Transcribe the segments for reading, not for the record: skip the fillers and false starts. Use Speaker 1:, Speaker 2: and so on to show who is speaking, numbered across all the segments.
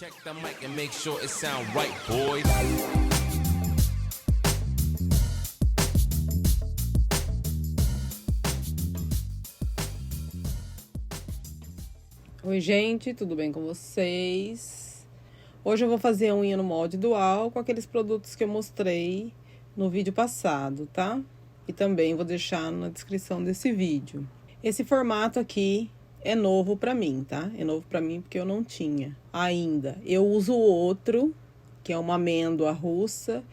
Speaker 1: Check the mic and make sure it sound right, boys.
Speaker 2: Oi, gente, tudo bem com vocês? Hoje eu vou fazer a unha no molde dual com aqueles produtos que eu mostrei no vídeo passado, tá? E também vou deixar na descrição desse vídeo. Esse formato aqui é novo pra mim, tá? É novo pra mim porque eu não tinha ainda. Eu uso outro, que é uma amêndoa russa,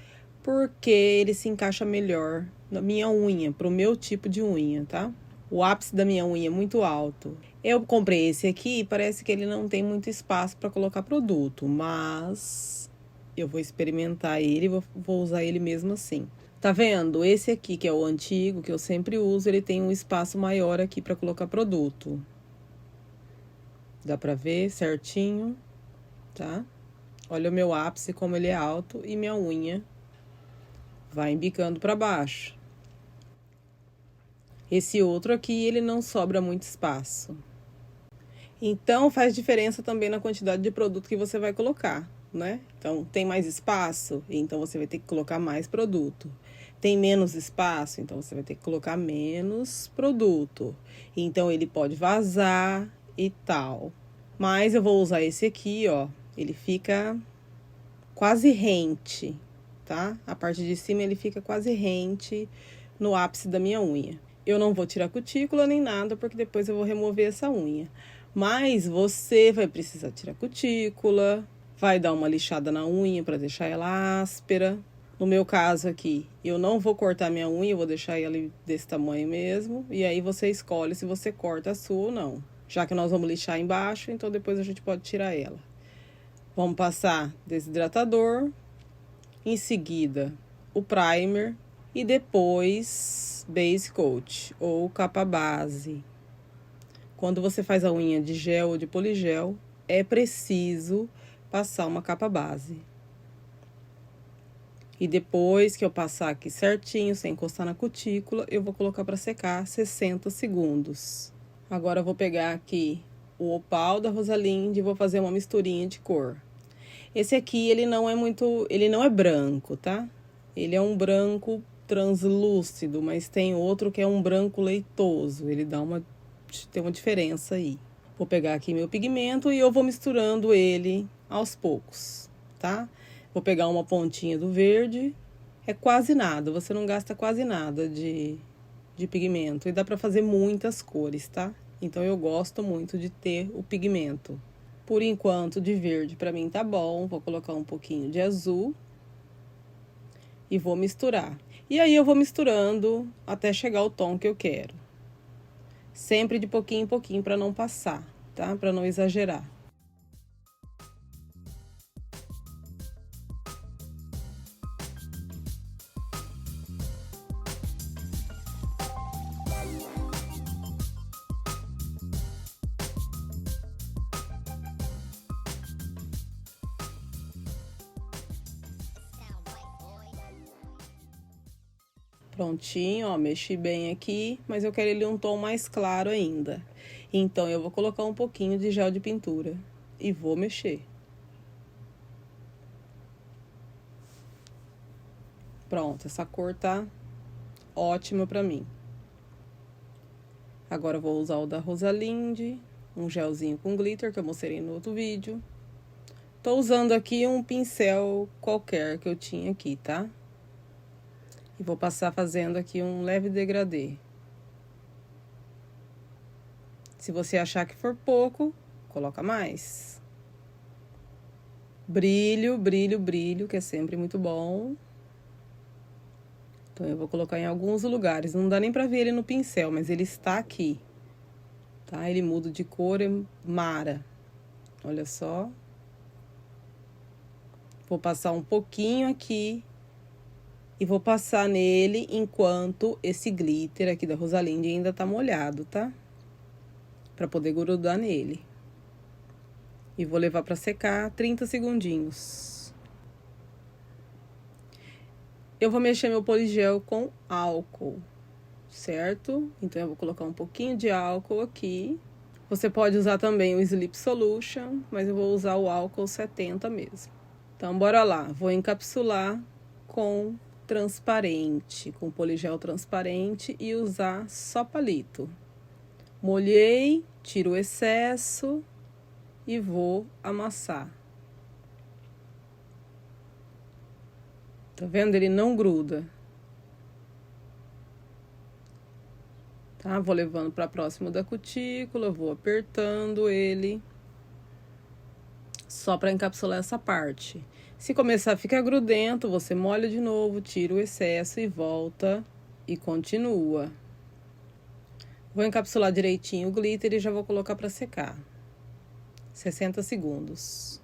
Speaker 2: porque ele se encaixa melhor na minha unha, pro meu tipo de unha, tá? O ápice da minha unha é muito alto. Eu comprei esse aqui e parece que ele não tem muito espaço para colocar produto, mas eu vou experimentar ele e vou usar ele mesmo assim. Tá vendo? Esse aqui, que é o antigo, que eu sempre uso, ele tem um espaço maior aqui para colocar produto. Dá pra ver certinho, tá? Olha o meu ápice, como ele é alto, e minha unha vai embicando para baixo. Esse outro aqui, ele não sobra muito espaço. Então, faz diferença também na quantidade de produto que você vai colocar, né? Então, tem mais espaço, então você vai ter que colocar mais produto. Tem menos espaço, então você vai ter que colocar menos produto. Então, ele pode vazar e tal. Mas eu vou usar esse aqui, ó. Ele fica quase rente, tá? A parte de cima ele fica quase rente no ápice da minha unha. Eu não vou tirar cutícula nem nada, porque depois eu vou remover essa unha. Mas você vai precisar tirar cutícula, vai dar uma lixada na unha para deixar ela áspera. No meu caso aqui, eu não vou cortar minha unha, eu vou deixar ela desse tamanho mesmo. E aí você escolhe se você corta a sua ou não. Já que nós vamos lixar embaixo, então depois a gente pode tirar ela. Vamos passar desidratador, em seguida o primer e depois base coat ou capa base. Quando você faz a unha de gel ou de poligel, é preciso passar uma capa base. E depois que eu passar aqui certinho, sem encostar na cutícula, eu vou colocar para secar 60 segundos. Agora eu vou pegar aqui o opal da Rosalind e vou fazer uma misturinha de cor. Esse aqui, ele não é branco, tá? Ele é um branco translúcido, mas tem outro que é um branco leitoso. Ele tem uma diferença aí. Vou pegar aqui meu pigmento e eu vou misturando ele aos poucos, tá? Vou pegar uma pontinha do verde. É quase nada, você não gasta quase nada de pigmento. E dá pra fazer muitas cores, tá? Então eu gosto muito de ter o pigmento. Por enquanto, de verde pra mim tá bom. Vou colocar um pouquinho de azul. E vou misturar. E aí eu vou misturando até chegar ao tom que eu quero. Sempre de pouquinho em pouquinho pra não passar, tá? Pra não exagerar. Prontinho, ó, mexi bem aqui, mas eu quero ele um tom mais claro ainda. Então, eu vou colocar um pouquinho de gel de pintura e vou mexer. Pronto, essa cor tá ótima pra mim. Agora eu vou usar o da Rosalind, um gelzinho com glitter que eu mostrei no outro vídeo. Tô usando aqui um pincel qualquer que eu tinha aqui, tá? E vou passar fazendo aqui um leve degradê. Se você achar que for pouco, coloca mais. Brilho, brilho, brilho, que é sempre muito bom. Então, eu vou colocar em alguns lugares. Não dá nem pra ver ele no pincel, mas ele está aqui. Tá? Ele muda de cor, é mara. Olha só. Vou passar um pouquinho aqui. E vou passar nele enquanto esse glitter aqui da Rosalind ainda tá molhado, tá? Pra poder grudar nele. E vou levar pra secar 30 segundinhos. Eu vou mexer meu poligel com álcool, certo? Então, eu vou colocar um pouquinho de álcool aqui. Você pode usar também o Sleep Solution, mas eu vou usar o álcool 70 mesmo. Então, bora lá. Vou encapsular com transparente, com poligel transparente e usar só palito. Molhei, tiro o excesso e vou amassar. Tá vendo? Ele não gruda. Tá? Vou levando para próximo da cutícula, vou apertando ele. Só para encapsular essa parte. Se começar a ficar grudento, você molha de novo, tira o excesso e volta e continua. Vou encapsular direitinho o glitter e já vou colocar para secar. 60 segundos.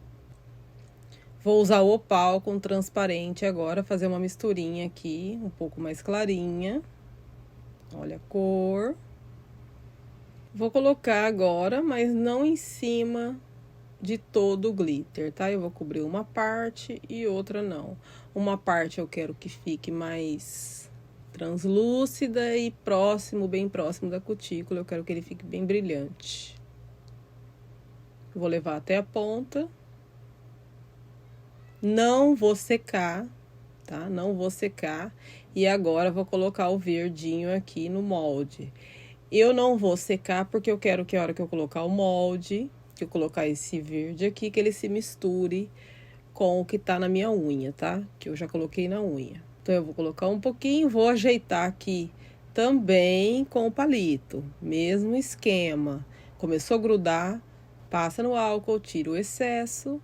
Speaker 2: Vou usar o opal com transparente agora, fazer uma misturinha aqui, um pouco mais clarinha. Olha a cor. Vou colocar agora, mas não em cima de todo o glitter, tá? Eu vou cobrir uma parte e outra não. Uma parte eu quero que fique mais translúcida e próximo, bem próximo da cutícula. Eu quero que ele fique bem brilhante. Vou levar até a ponta. Não vou secar, tá? Não vou secar. E agora vou colocar o verdinho aqui no molde. Eu não vou secar porque eu quero que a hora que eu colocar o molde, que eu colocar esse verde aqui, que ele se misture com o que tá na minha unha, tá? Que eu já coloquei na unha. Então, eu vou colocar um pouquinho, vou ajeitar aqui também com o palito. Mesmo esquema. Começou a grudar, passa no álcool, tira o excesso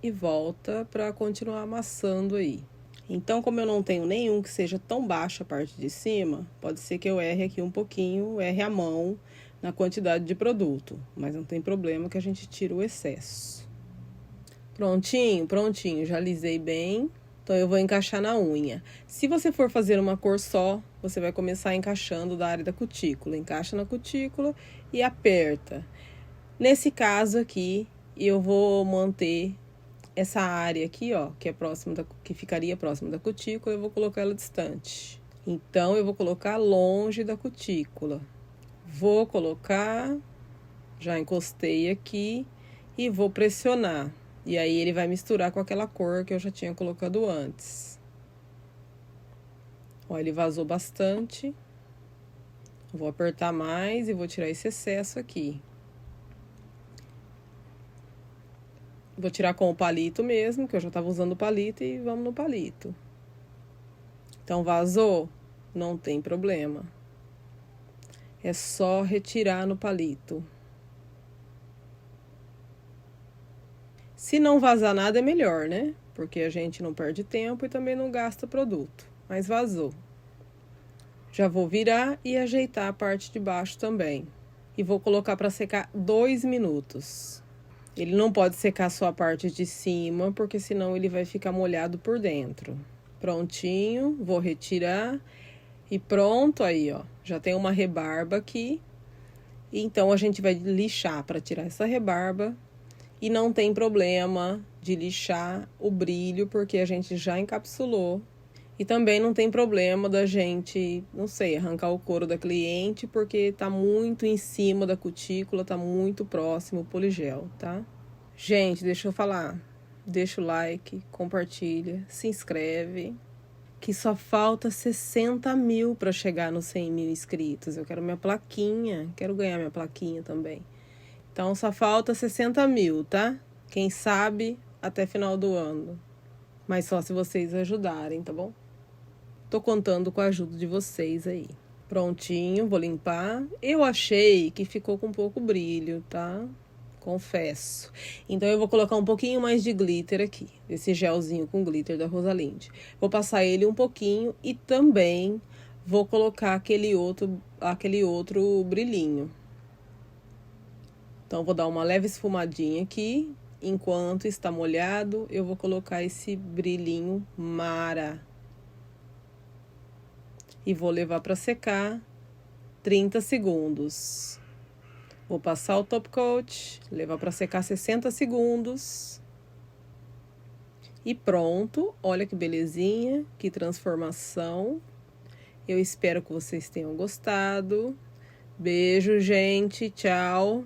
Speaker 2: e volta para continuar amassando aí. Então, como eu não tenho nenhum que seja tão baixo a parte de cima, pode ser que eu erre aqui um pouquinho, erre a mão na quantidade de produto. Mas não tem problema que a gente tira o excesso. Prontinho, prontinho, já alisei bem. Então, eu vou encaixar na unha. Se você for fazer uma cor só, você vai começar encaixando da área da cutícula. Encaixa na cutícula e aperta. Nesse caso aqui, eu vou manter essa área aqui, ó, que é próximo que ficaria próximo da cutícula, eu vou colocar ela distante. Então, eu vou colocar longe da cutícula. Vou colocar, já encostei aqui e vou pressionar. E aí, ele vai misturar com aquela cor que eu já tinha colocado antes. Ó, ele vazou bastante. Vou apertar mais e vou tirar esse excesso aqui. Vou tirar com o palito mesmo, que eu já tava usando o palito, e vamos no palito. Então, vazou? Não tem problema. É só retirar no palito. Se não vazar nada, é melhor, né? Porque a gente não perde tempo e também não gasta produto. Mas vazou. Já vou virar e ajeitar a parte de baixo também. E vou colocar para secar 2 minutos. Ele não pode secar só a parte de cima, porque senão ele vai ficar molhado por dentro. Prontinho, vou retirar. E pronto, aí, ó. Já tem uma rebarba aqui. Então, a gente vai lixar para tirar essa rebarba. E não tem problema de lixar o brilho, porque a gente já encapsulou. E também não tem problema da gente, não sei, arrancar o couro da cliente, porque tá muito em cima da cutícula, tá muito próximo o poligel, tá? Gente, deixa eu falar. Deixa o like, compartilha, se inscreve. Que só falta 60 mil para chegar nos 100 mil inscritos. Eu quero minha plaquinha, quero ganhar minha plaquinha também. Então, só falta 60 mil, tá? Quem sabe até final do ano. Mas só se vocês ajudarem, tá bom? Tô contando com a ajuda de vocês aí. Prontinho, vou limpar. Eu achei que ficou com pouco brilho, tá? Confesso. Então, eu vou colocar um pouquinho mais de glitter aqui. Esse gelzinho com glitter da Rosalinde. Vou passar ele um pouquinho e também vou colocar aquele outro brilhinho. Então, vou dar uma leve esfumadinha aqui. Enquanto está molhado, eu vou colocar esse brilhinho Mara. E vou levar para secar 30 segundos. Vou passar o top coat, levar para secar 60 segundos. E pronto, olha que belezinha, que transformação. Eu espero que vocês tenham gostado. Beijo, gente, tchau.